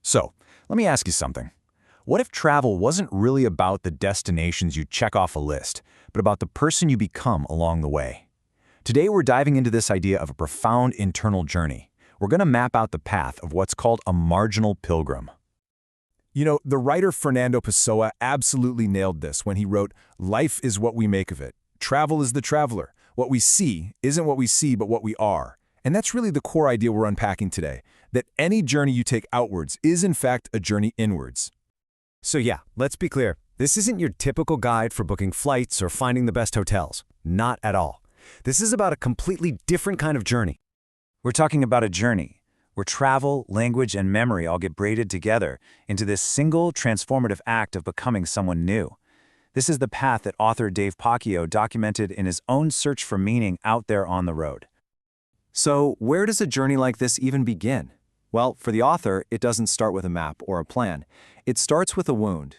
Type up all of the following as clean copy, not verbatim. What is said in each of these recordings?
So, let me ask you something. What if travel wasn't really about the destinations you check off a list, but about the person you become along the way? Today we're diving into this idea of a profound internal journey. We're going to map out the path of what's called a marginal pilgrim. You know, the writer Fernando Pessoa absolutely nailed this when he wrote, "Life is what we make of it. Travel is the traveler. What we see isn't what we see, but what we are." And that's really the core idea we're unpacking today, that any journey you take outwards is in fact a journey inwards. So yeah, let's be clear. This isn't your typical guide for booking flights or finding the best hotels. Not at all. This is about a completely different kind of journey. We're talking about a journey where travel, language, and memory all get braided together into this single transformative act of becoming someone new. This is the path that author Dave Pacchio documented in his own search for meaning out there on the road. So where does a journey like this even begin? Well, for the author, it doesn't start with a map or a plan. It starts with a wound.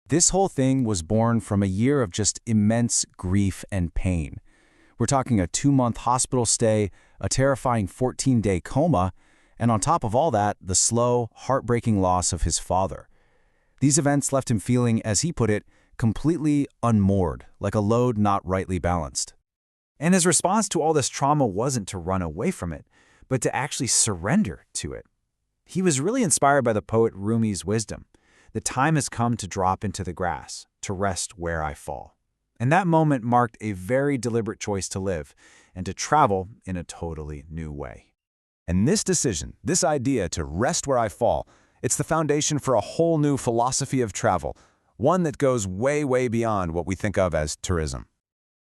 This whole thing was born from a year of just immense grief and pain. We're talking a 2-month hospital stay, a terrifying 14-day coma, and on top of all that, the slow, heartbreaking loss of his father. These events left him feeling, as he put it, completely unmoored, like a load not rightly balanced. And his response to all this trauma wasn't to run away from it, but to actually surrender to it. He was really inspired by the poet Rumi's wisdom. The time has come to drop into the grass, to rest where I fall. And that moment marked a very deliberate choice to live and to travel in a totally new way. And this decision, this idea to rest where I fall, it's the foundation for a whole new philosophy of travel, one that goes way, way beyond what we think of as tourism.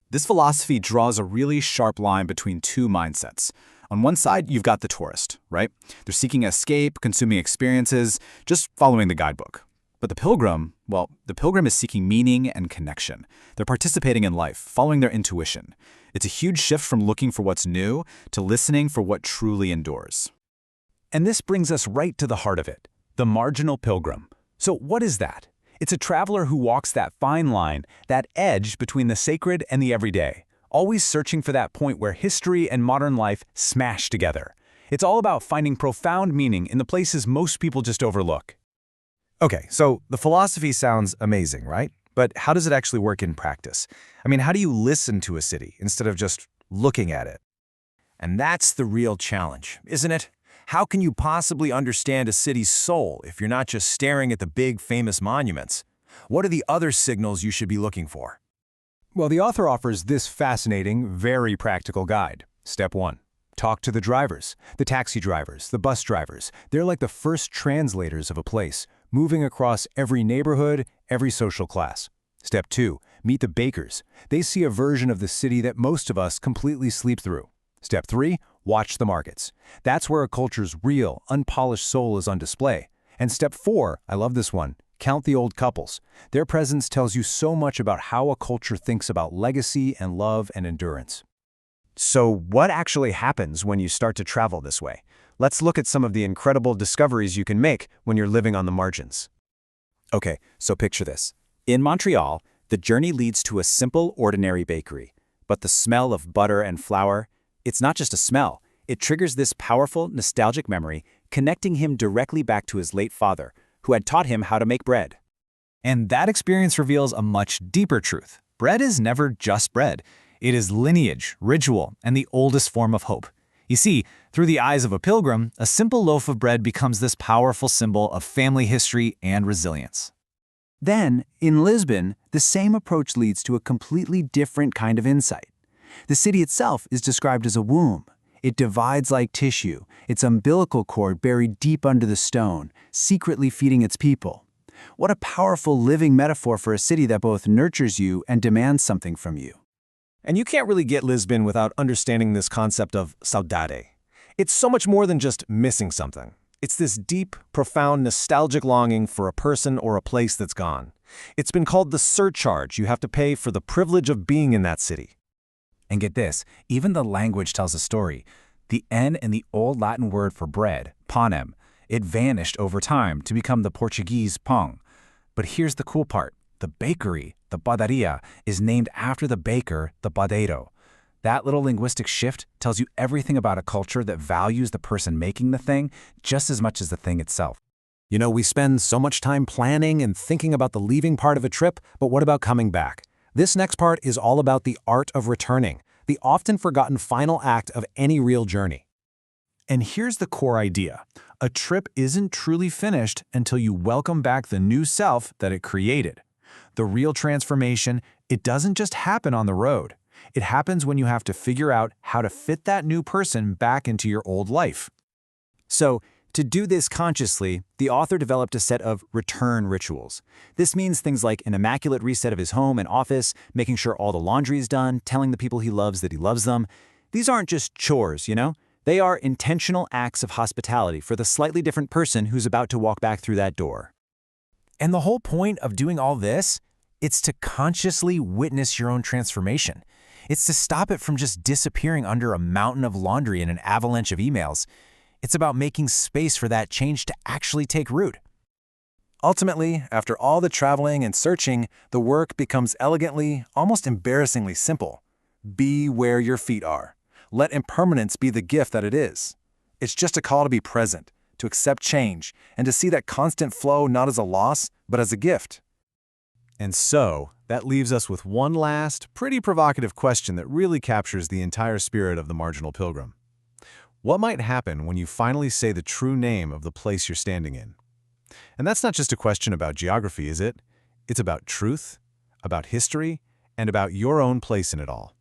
This philosophy draws a really sharp line between two mindsets. On one side, you've got the tourist, right? They're seeking escape, consuming experiences, just following the guidebook. But the pilgrim, well, the pilgrim is seeking meaning and connection. They're participating in life, following their intuition. It's a huge shift from looking for what's new to listening for what truly endures. And this brings us right to the heart of it, the marginal pilgrim. So what is that? It's a traveler who walks that fine line, that edge between the sacred and the everyday, always searching for that point where history and modern life smash together. It's all about finding profound meaning in the places most people just overlook. Okay, so the philosophy sounds amazing, right? But how does it actually work in practice? I mean, how do you listen to a city instead of just looking at it? And that's the real challenge, isn't it? How can you possibly understand a city's soul if you're not just staring at the big, famous monuments? What are the other signals you should be looking for? Well, the author offers this fascinating, very practical guide. Step 1. Talk to the drivers, the taxi drivers, the bus drivers. They're like the first translators of a place, moving across every neighborhood, every social class. Step 2. Meet the bakers. They see a version of the city that most of us completely sleep through. Step 3. Watch the markets. That's where a culture's real, unpolished soul is on display. And step 4, I love this one, count the old couples. Their presence tells you so much about how a culture thinks about legacy and love and endurance. So what actually happens when you start to travel this way? Let's look at some of the incredible discoveries you can make when you're living on the margins. Okay, so picture this. In Montreal, the journey leads to a simple, ordinary bakery. But the smell of butter and flour, it's not just a smell. It triggers this powerful, nostalgic memory, connecting him directly back to his late father, who had taught him how to make bread. And that experience reveals a much deeper truth. Bread is never just bread. It is lineage, ritual, and the oldest form of hope. You see, through the eyes of a pilgrim, a simple loaf of bread becomes this powerful symbol of family history and resilience. Then, in Lisbon, the same approach leads to a completely different kind of insight. The city itself is described as a womb. It divides like tissue, its umbilical cord buried deep under the stone, secretly feeding its people. What a powerful living metaphor for a city that both nurtures you and demands something from you. And you can't really get Lisbon without understanding this concept of saudade. It's so much more than just missing something. It's this deep, profound, nostalgic longing for a person or a place that's gone. It's been called the surcharge you have to pay for the privilege of being in that city. And get this, even the language tells a story. The N in the old Latin word for bread, panem, it vanished over time to become the Portuguese pão. But here's the cool part. The bakery, the padaria, is named after the baker, the padeiro. That little linguistic shift tells you everything about a culture that values the person making the thing just as much as the thing itself. You know, we spend so much time planning and thinking about the leaving part of a trip, but what about coming back? This next part is all about the art of returning, the often forgotten final act of any real journey. And here's the core idea. A trip isn't truly finished until you welcome back the new self that it created. The real transformation, it doesn't just happen on the road. It happens when you have to figure out how to fit that new person back into your old life. So, to do this consciously, the author developed a set of return rituals. This means things like an immaculate reset of his home and office, making sure all the laundry is done, telling the people he loves that he loves them. These aren't just chores, you know? They are intentional acts of hospitality for the slightly different person who's about to walk back through that door. And the whole point of doing all this, it's to consciously witness your own transformation. It's to stop it from just disappearing under a mountain of laundry and an avalanche of emails. It's about making space for that change to actually take root. Ultimately, after all the traveling and searching, the work becomes elegantly, almost embarrassingly simple. Be where your feet are. Let impermanence be the gift that it is. It's just a call to be present, to accept change, and to see that constant flow not as a loss, but as a gift. And so, that leaves us with one last, pretty provocative question that really captures the entire spirit of the Marginal Pilgrim. What might happen when you finally say the true name of the place you're standing in? And that's not just a question about geography, is it? It's about truth, about history, and about your own place in it all.